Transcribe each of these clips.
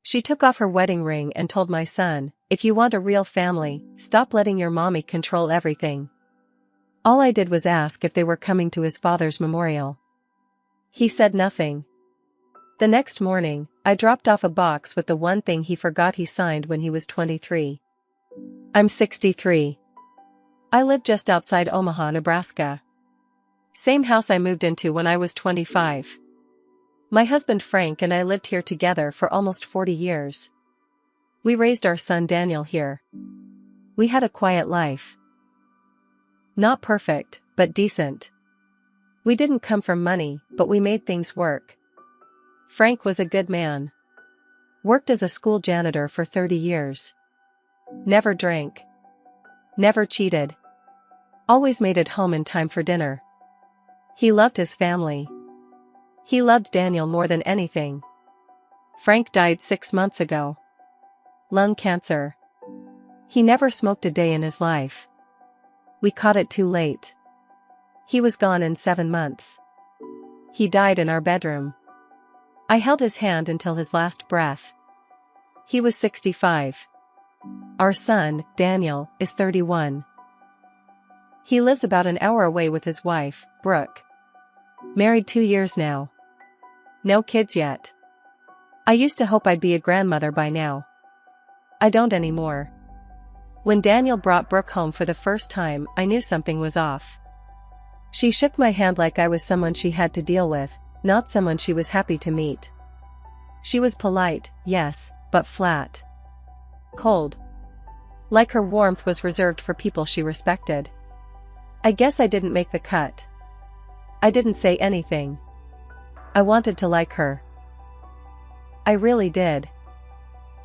She took off her wedding ring and told my son, "If you want a real family, stop letting your mommy control everything." All I did was ask if they were coming to his father's memorial. He said nothing. The next morning, I dropped off a box with the one thing he forgot he signed when he was 23. I'm 63. I live just outside Omaha, Nebraska. Same house I moved into when I was 25. My husband Frank and I lived here together for almost 40 years. We raised our son Daniel here. We had a quiet life. Not perfect, but decent. We didn't come from money, but we made things work. Frank was a good man. Worked as a school janitor for 30 years. Never drank. Never cheated. Always made it home in time for dinner. He loved his family. He loved Daniel more than anything. Frank died 6 months ago. Lung cancer. He never smoked a day in his life. We caught it too late. He was gone in 7 months. He died in our bedroom. I held his hand until his last breath. He was 65. Our son, Daniel, is 31. He lives about an hour away with his wife, Brooke. Married 2 years now. No kids yet. I used to hope I'd be a grandmother by now. I don't anymore. When Daniel brought Brooke home for the first time, I knew something was off. She shook my hand like I was someone she had to deal with, not someone she was happy to meet. She was polite, yes, but flat. Cold. Like her warmth was reserved for people she respected. I guess I didn't make the cut. I didn't say anything. I wanted to like her. I really did.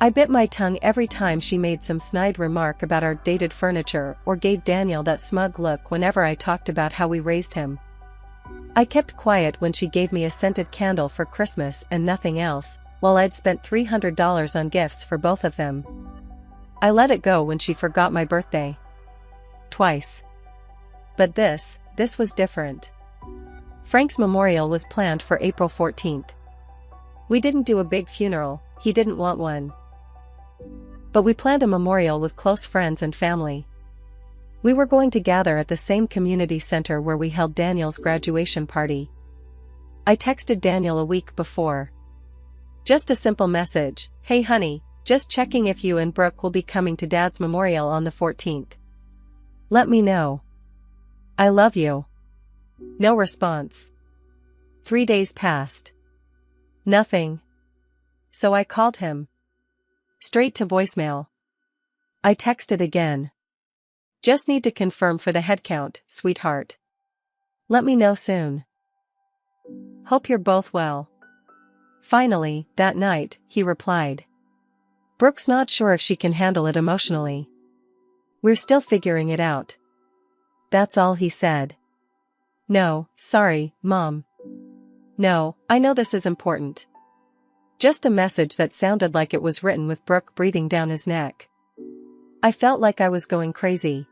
I bit my tongue every time she made some snide remark about our dated furniture or gave Daniel that smug look whenever I talked about how we raised him. I kept quiet when she gave me a scented candle for Christmas and nothing else, while I'd spent $300 on gifts for both of them. I let it go when she forgot my birthday. Twice. But this was different. Frank's memorial was planned for April 14th. We didn't do a big funeral, he didn't want one. But we planned a memorial with close friends and family. We were going to gather at the same community center where we held Daniel's graduation party. I texted Daniel a week before. Just a simple message, "Hey honey, just checking if you and Brooke will be coming to Dad's memorial on the 14th. Let me know. I love you." No response. 3 days passed. Nothing. So I called him. Straight to voicemail. I texted again. "Just need to confirm for the head count, sweetheart. Let me know soon. Hope you're both well." Finally, that night, he replied. "Brooke's not sure if she can handle it emotionally. We're still figuring it out." That's all he said. "No, sorry, Mom. No, I know this is important." Just a message that sounded like it was written with Brooke breathing down his neck. I felt like I was going crazy.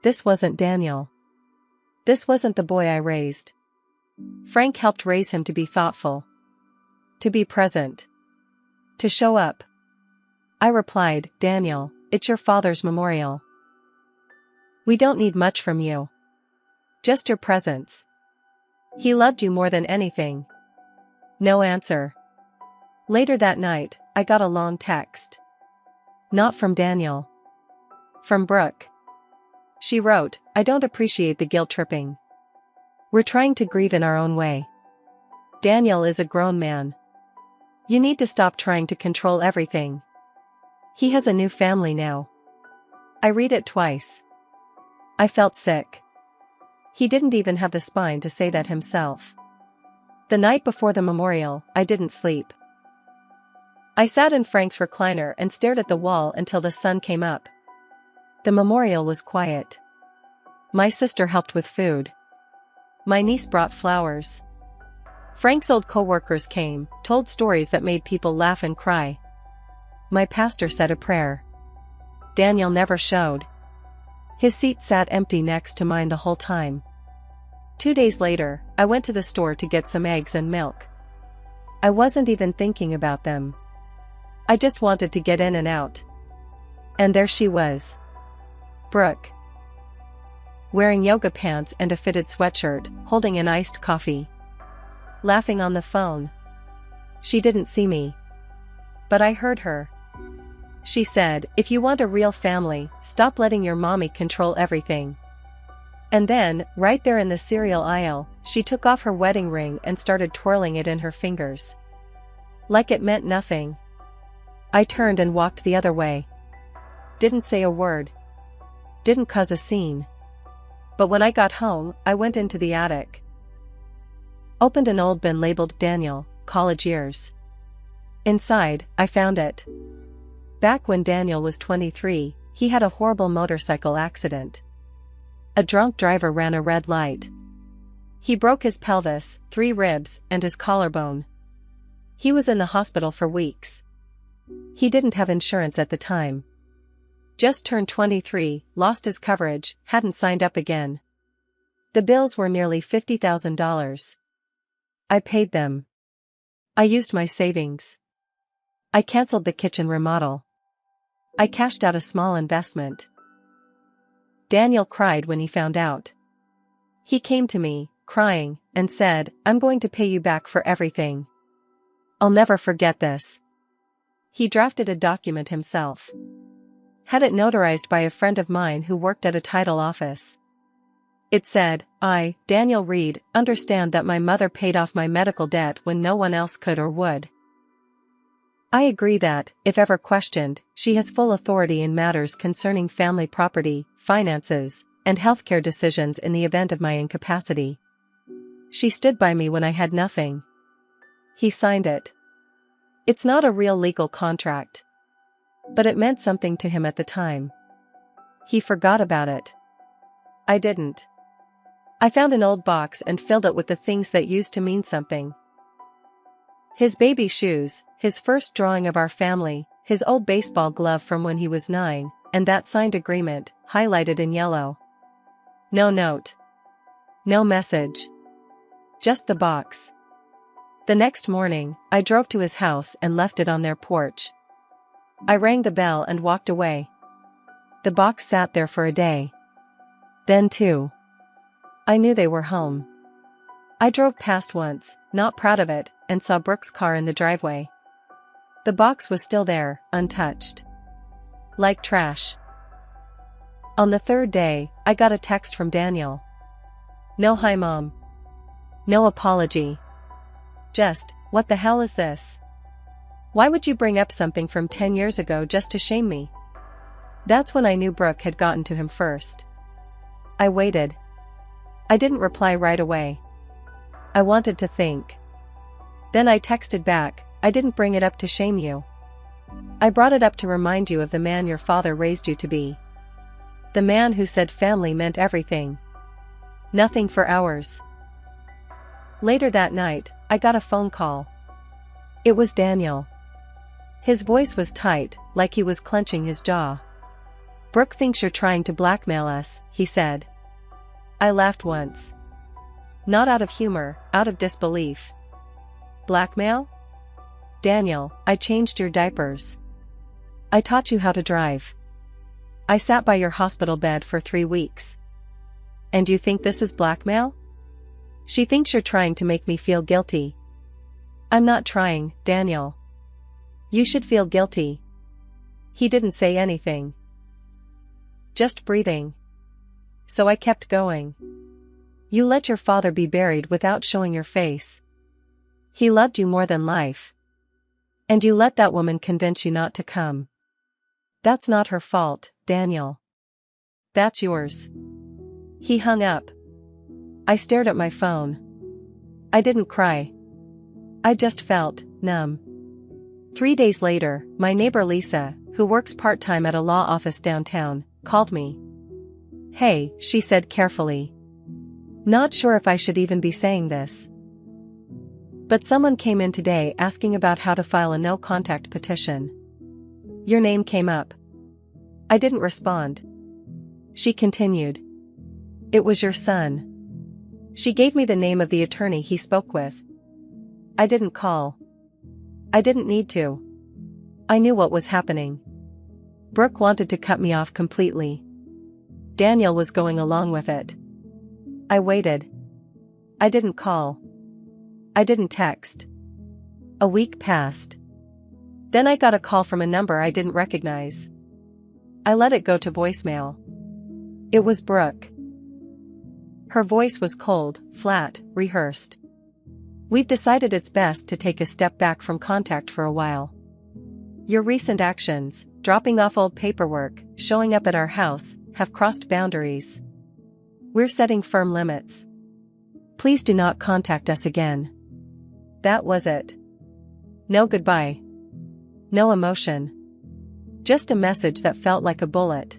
This wasn't Daniel. This wasn't the boy I raised. Frank helped raise him to be thoughtful. To be present. To show up. I replied, "Daniel, it's your father's memorial. We don't need much from you. Just your presence. He loved you more than anything." No answer. Later that night, I got a long text. Not from Daniel. From Brooke. She wrote, "I don't appreciate the guilt tripping. We're trying to grieve in our own way. Daniel is a grown man. You need to stop trying to control everything. He has a new family now." I read it twice. I felt sick. He didn't even have the spine to say that himself. The night before the memorial, I didn't sleep. I sat in Frank's recliner and stared at the wall until the sun came up. The memorial was quiet. My sister helped with food. My niece brought flowers. Frank's old co-workers came, told stories that made people laugh and cry. My pastor said a prayer. Daniel never showed. His seat sat empty next to mine the whole time. 2 days later, I went to the store to get some eggs and milk. I wasn't even thinking about them. I just wanted to get in and out. And there she was. Brooke. Wearing yoga pants and a fitted sweatshirt, holding an iced coffee. Laughing on the phone. She didn't see me. But I heard her. She said, "If you want a real family, stop letting your mommy control everything." And then, right there in the cereal aisle, she took off her wedding ring and started twirling it in her fingers. Like it meant nothing. I turned and walked the other way. Didn't say a word. Didn't cause a scene. But when I got home, I went into the attic. Opened an old bin labeled Daniel, college years. Inside, I found it. Back when Daniel was 23, he had a horrible motorcycle accident. A drunk driver ran a red light. He broke his pelvis, 3 ribs, and his collarbone. He was in the hospital for weeks. He didn't have insurance at the time. Just turned 23, lost his coverage, hadn't signed up again. The bills were nearly $50,000. I paid them. I used my savings. I canceled the kitchen remodel. I cashed out a small investment. Daniel cried when he found out. He came to me, crying, and said, "I'm going to pay you back for everything. I'll never forget this." He drafted a document himself. Had it notarized by a friend of mine who worked at a title office. It said, "I, Daniel Reed, understand that my mother paid off my medical debt when no one else could or would. I agree that, if ever questioned, she has full authority in matters concerning family property, finances, and healthcare decisions in the event of my incapacity. She stood by me when I had nothing." He signed it. It's not a real legal contract. But it meant something to him at the time. He forgot about it. I didn't. I found an old box and filled it with the things that used to mean something. His baby shoes, his first drawing of our family, his old baseball glove from when he was 9, and that signed agreement, highlighted in yellow. No note. No message. Just the box. The next morning, I drove to his house and left it on their porch. I rang the bell and walked away. The box sat there for a day. Then 2. I knew they were home. I drove past once, not proud of it, and saw Brooke's car in the driveway. The box was still there, untouched. Like trash. On the 3rd day, I got a text from Daniel. No "Hi Mom." No apology. Just, "What the hell is this? Why would you bring up something from 10 years ago just to shame me?" That's when I knew Brooke had gotten to him first. I waited. I didn't reply right away. I wanted to think. Then I texted back, "I didn't bring it up to shame you. I brought it up to remind you of the man your father raised you to be. The man who said family meant everything. Nothing for hours." Later that night, I got a phone call. It was Daniel. His voice was tight, like he was clenching his jaw. "Brooke thinks you're trying to blackmail us," he said. I laughed once. Not out of humor, out of disbelief. Blackmail? "Daniel, I changed your diapers. I taught you how to drive. I sat by your hospital bed for 3 weeks. And you think this is blackmail? She thinks you're trying to make me feel guilty." "I'm not trying, Daniel. You should feel guilty." He didn't say anything. Just breathing. So I kept going. "You let your father be buried without showing your face. He loved you more than life. And you let that woman convince you not to come. That's not her fault, Daniel. That's yours." He hung up. I stared at my phone. I didn't cry. I just felt numb. 3 days later, my neighbor Lisa, who works part-time at a law office downtown, called me. "Hey," she said carefully. "Not sure if I should even be saying this. But someone came in today asking about how to file a no-contact petition. Your name came up." I didn't respond. She continued. "It was your son." She gave me the name of the attorney he spoke with. I didn't call. I didn't need to. I knew what was happening. Brooke wanted to cut me off completely. Daniel was going along with it. I waited. I didn't call. I didn't text. A week passed. Then I got a call from a number I didn't recognize. I let it go to voicemail. It was Brooke. Her voice was cold, flat, rehearsed. We've decided it's best to take a step back from contact for a while. Your recent actions, dropping off old paperwork, showing up at our house, have crossed boundaries. We're setting firm limits. Please do not contact us again. That was it. No goodbye. No emotion. Just a message that felt like a bullet.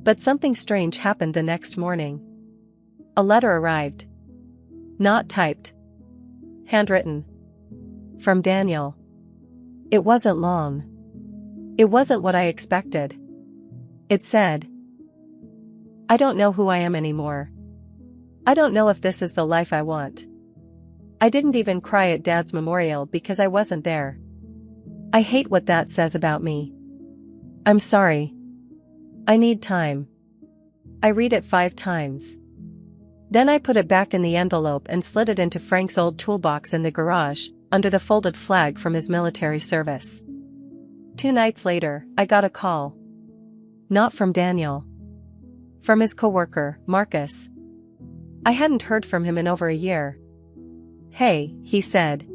But something strange happened the next morning. A letter arrived. Not typed. Handwritten. From Daniel. It wasn't long. It wasn't what I expected. It said, "I don't know who I am anymore. I don't know if this is the life I want. I didn't even cry at Dad's memorial because I wasn't there. I hate what that says about me. I'm sorry. I need time." I read it 5 times. Then I put it back in the envelope and slid it into Frank's old toolbox in the garage, under the folded flag from his military service. 2 nights later, I got a call. Not from Daniel. From his coworker, Marcus. I hadn't heard from him in over a year. "Hey," he said.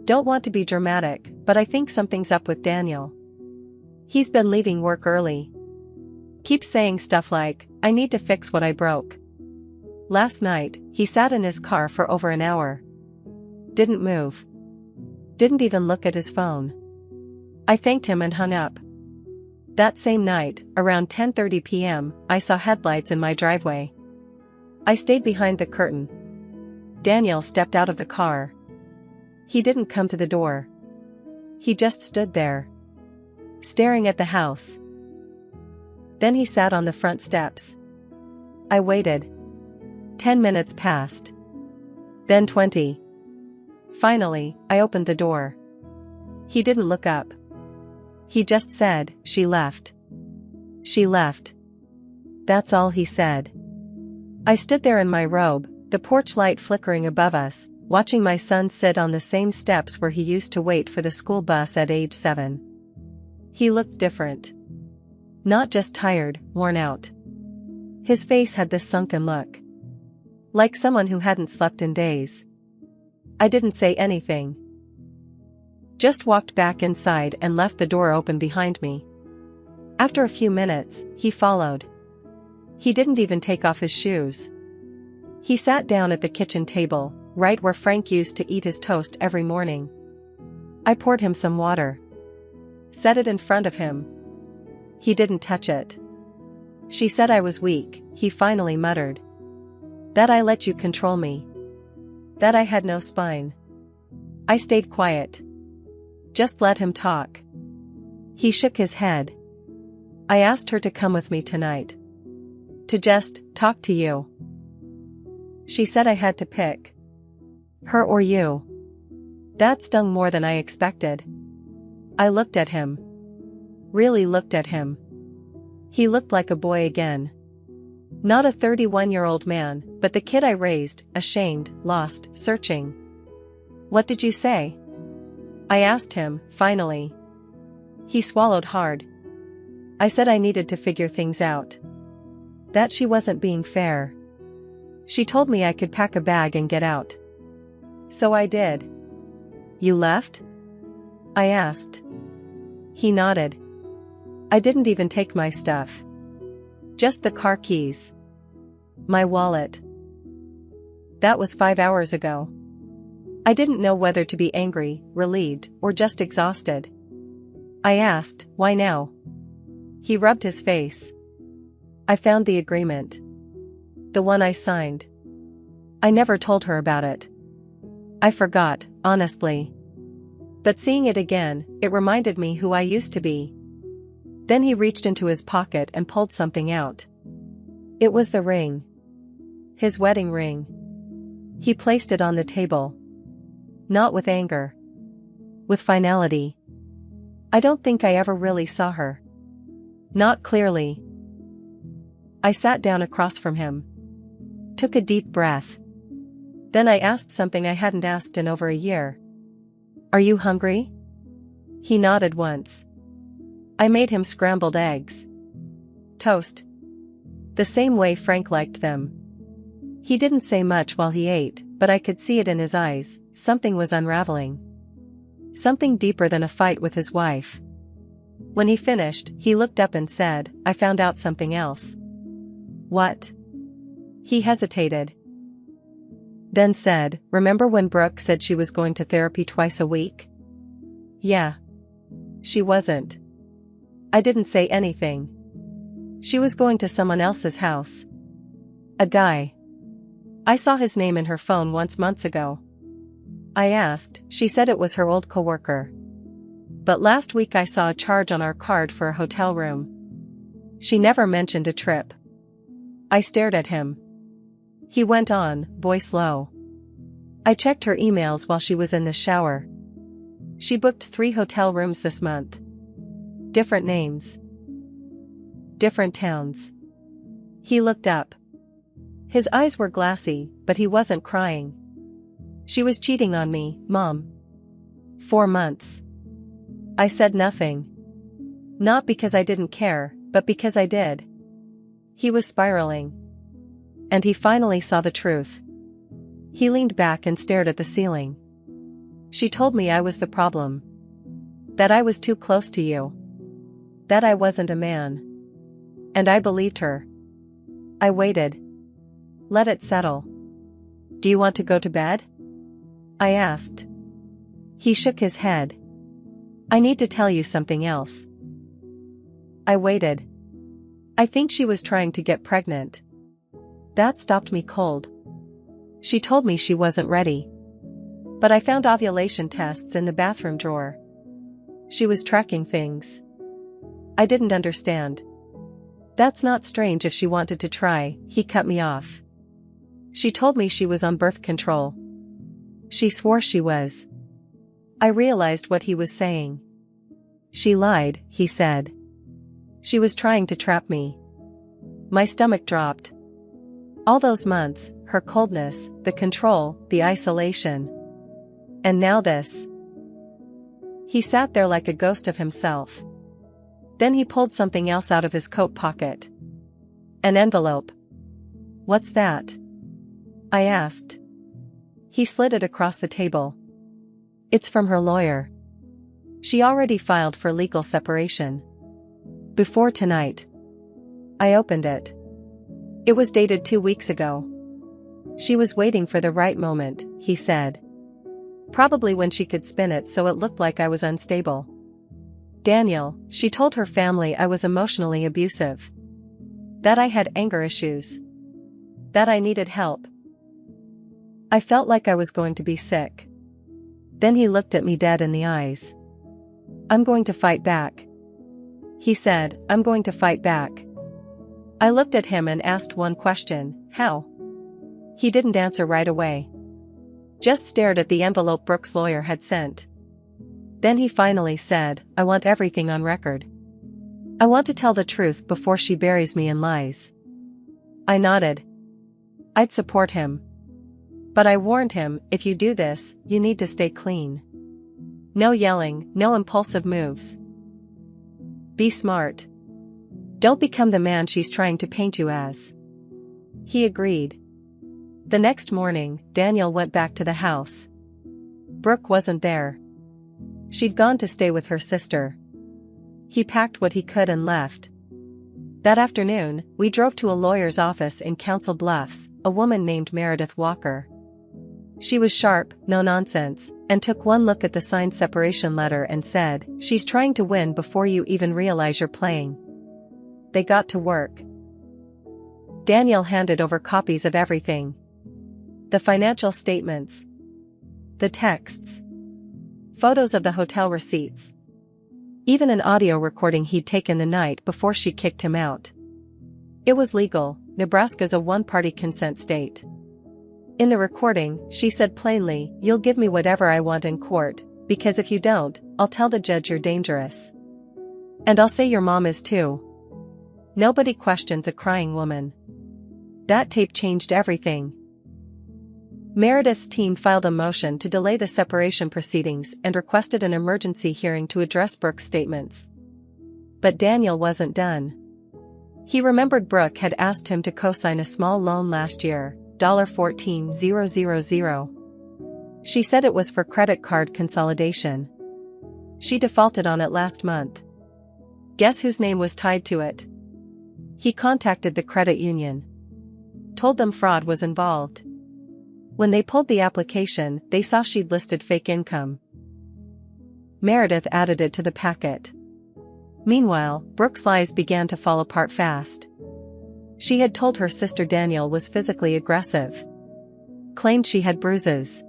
"Don't want to be dramatic, but I think something's up with Daniel. He's been leaving work early. Keeps saying stuff like, 'I need to fix what I broke.' Last night, he sat in his car for over an hour. Didn't move. Didn't even look at his phone." I thanked him and hung up. That same night, around 10:30 p.m., I saw headlights in my driveway. I stayed behind the curtain. Daniel stepped out of the car. He didn't come to the door. He just stood there, staring at the house. Then he sat on the front steps. I waited. 10 minutes passed. Then 20. Finally, I opened the door. He didn't look up. He just said, "She left. She left." That's all he said. I stood there in my robe, the porch light flickering above us, watching my son sit on the same steps where he used to wait for the school bus at age 7. He looked different. Not just tired, worn out. His face had this sunken look. Like someone who hadn't slept in days. I didn't say anything. Just walked back inside and left the door open behind me. After a few minutes, he followed. He didn't even take off his shoes. He sat down at the kitchen table, right where Frank used to eat his toast every morning. I poured him some water. Set it in front of him. He didn't touch it. "She said I was weak," he finally muttered. "That I let you control me. That I had no spine." I stayed quiet. Just let him talk. He shook his head. "I asked her to come with me tonight. To just talk to you. She said I had to pick. Her or you." That stung more than I expected. I looked at him. Really looked at him. He looked like a boy again. Not a 31-year-old man, but the kid I raised, ashamed, lost, searching. "What did you say?" I asked him, finally. He swallowed hard. "I said I needed to figure things out. That she wasn't being fair. She told me I could pack a bag and get out. So I did." "You left?" I asked. He nodded. "I didn't even take my stuff. Just the car keys. My wallet." That was 5 hours ago. I didn't know whether to be angry, relieved, or just exhausted. I asked, "Why now?" He rubbed his face. "I found the agreement. The one I signed. I never told her about it. I forgot, honestly. But seeing it again, it reminded me who I used to be." Then he reached into his pocket and pulled something out. It was the ring. His wedding ring. He placed it on the table. Not with anger. With finality. I don't think I ever really saw her. Not clearly. I sat down across from him. Took a deep breath. Then I asked something I hadn't asked in over a year. Are you hungry? He nodded once. I made him scrambled eggs. Toast. The same way Frank liked them. He didn't say much while he ate, but I could see it in his eyes, something was unraveling. Something deeper than a fight with his wife. When he finished, he looked up and said, I found out something else. What? He hesitated. Then said, remember when Brooke said she was going to therapy twice a week? Yeah. She wasn't. I didn't say anything. She was going to someone else's house. A guy. I saw his name in her phone once months ago. I asked, she said it was her old coworker. But last week I saw a charge on our card for a hotel room. She never mentioned a trip. I stared at him. He went on, voice low. I checked her emails while she was in the shower. She booked 3 hotel rooms this month. Different names. Different towns. He looked up. His eyes were glassy, but he wasn't crying. She was cheating on me, Mom. 4 months. I said nothing. Not because I didn't care, but because I did. He was spiraling. And he finally saw the truth. He leaned back and stared at the ceiling. She told me I was the problem. That I was too close to you. That I wasn't a man. And I believed her. I waited. Let it settle. Do you want to go to bed? I asked. He shook his head. I need to tell you something else. I waited. I think she was trying to get pregnant. That stopped me cold. She told me she wasn't ready. But I found ovulation tests in the bathroom drawer. She was tracking things. I didn't understand. That's not strange if she wanted to try, he cut me off. She told me she was on birth control. She swore she was. I realized what he was saying. She lied, he said. She was trying to trap me. My stomach dropped. All those months, her coldness, the control, the isolation. And now this. He sat there like a ghost of himself. Then he pulled something else out of his coat pocket. An envelope. What's that? I asked. He slid it across the table. It's from her lawyer. She already filed for legal separation. Before tonight. I opened it. It was dated 2 weeks ago. She was waiting for the right moment, he said. Probably when she could spin it so it looked like I was unstable. Daniel, she told her family I was emotionally abusive. That I had anger issues. That I needed help. I felt like I was going to be sick. Then he looked at me dead in the eyes. I'm going to fight back. He said, I'm going to fight back. I looked at him and asked one question, how? He didn't answer right away. Just stared at the envelope Brooke's lawyer had sent. Then he finally said, I want everything on record. I want to tell the truth before she buries me in lies. I nodded. I'd support him. But I warned him, if you do this, you need to stay clean. No yelling, no impulsive moves. Be smart. Don't become the man she's trying to paint you as. He agreed. The next morning, Daniel went back to the house. Brooke wasn't there. She'd gone to stay with her sister. He packed what he could and left. That afternoon, we drove to a lawyer's office in Council Bluffs, a woman named Meredith Walker. She was sharp, no nonsense, and took one look at the signed separation letter and said, she's trying to win before you even realize you're playing. They got to work. Daniel handed over copies of everything. The financial statements. The texts. Photos of the hotel receipts. Even an audio recording he'd taken the night before she kicked him out. It was legal. Nebraska's a one-party consent state. In the recording, she said plainly, you'll give me whatever I want in court, because if you don't, I'll tell the judge you're dangerous. And I'll say your mom is too. Nobody questions a crying woman. That tape changed everything. Meredith's team filed a motion to delay the separation proceedings and requested an emergency hearing to address Brooke's statements. But Daniel wasn't done. He remembered Brooke had asked him to co-sign a small loan last year, $14,000. She said it was for credit card consolidation. She defaulted on it last month. Guess whose name was tied to it? He contacted the credit union. Told them fraud was involved. When they pulled the application, they saw she'd listed fake income. Meredith added it to the packet. Meanwhile, Brooke's lies began to fall apart fast. She had told her sister Daniel was physically aggressive. Claimed she had bruises.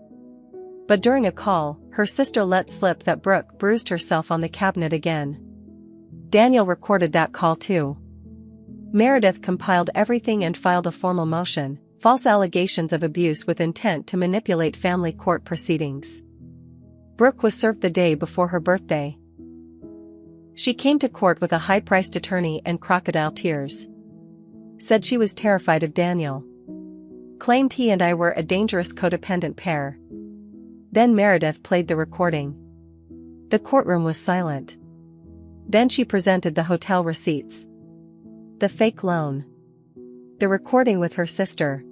But during a call, her sister let slip that Brooke bruised herself on the cabinet again. Daniel recorded that call too. Meredith compiled everything and filed a formal motion, false allegations of abuse with intent to manipulate family court proceedings. Brooke was served the day before her birthday. She came to court with a high-priced attorney and crocodile tears. Said she was terrified of Daniel. Claimed he and I were a dangerous codependent pair. Then Meredith played the recording. The courtroom was silent. Then she presented the hotel receipts. The fake loan. The recording with her sister.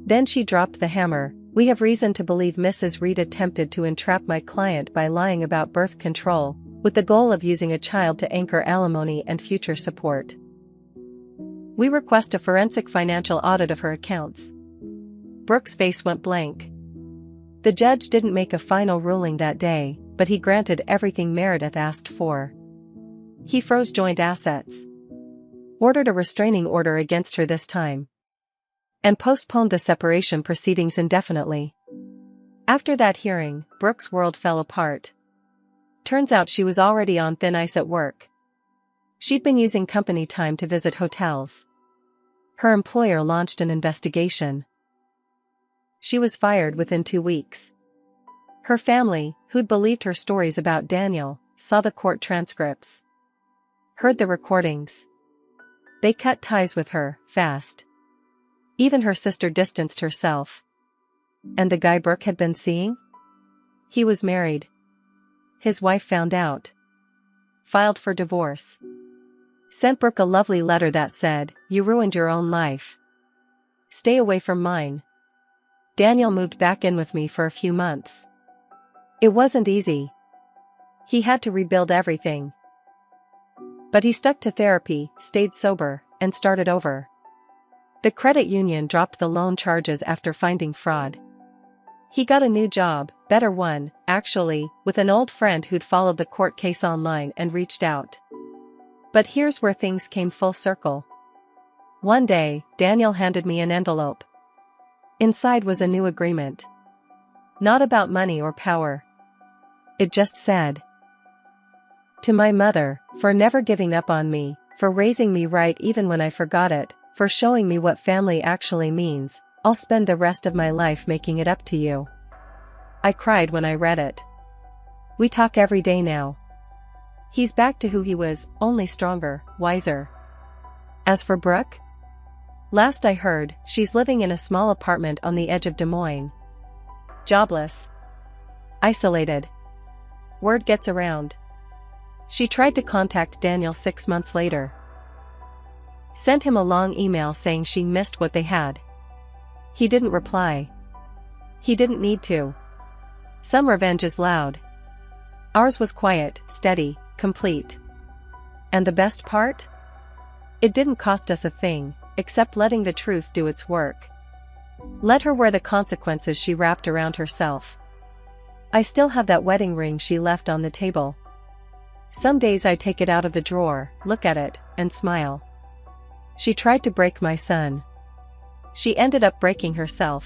Then she dropped the hammer. We have reason to believe Mrs. Reed attempted to entrap my client by lying about birth control, with the goal of using a child to anchor alimony and future support. We request a forensic financial audit of her accounts. Brooke's face went blank. The judge didn't make a final ruling that day, but he granted everything Meredith asked for. He froze joint assets. Ordered a restraining order against her this time. And postponed the separation proceedings indefinitely. After that hearing, Brooke's world fell apart. Turns out she was already on thin ice at work. She'd been using company time to visit hotels. Her employer launched an investigation. She was fired within 2 weeks. Her family, who'd believed her stories about Daniel, saw the court transcripts. Heard the recordings. They cut ties with her, fast. Even her sister distanced herself. And the guy Brooke had been seeing? He was married. His wife found out. Filed for divorce. Sent Brooke a lovely letter that said, "You ruined your own life. Stay away from mine." Daniel moved back in with me for a few months. It wasn't easy. He had to rebuild everything. But he stuck to therapy, stayed sober, and started over. The credit union dropped the loan charges after finding fraud. He got a new job, better one, actually, with an old friend who'd followed the court case online and reached out. But here's where things came full circle. One day, Daniel handed me an envelope. Inside was a new agreement. Not about money or power. It just said, "To my mother, for never giving up on me, for raising me right even when I forgot it, for showing me what family actually means, I'll spend the rest of my life making it up to you." I cried when I read it. We talk every day now. He's back to who he was, only stronger, wiser. As for Brooke? Last I heard, she's living in a small apartment on the edge of Des Moines. Jobless. Isolated. Word gets around. She tried to contact Daniel 6 months later. Sent him a long email saying she missed what they had. He didn't reply. He didn't need to. Some revenge is loud. Ours was quiet, steady, complete. And the best part? It didn't cost us a thing, except letting the truth do its work. Let her wear the consequences she wrapped around herself. I still have that wedding ring she left on the table. Some days I take it out of the drawer, look at it, and smile. She tried to break my son. She ended up breaking herself.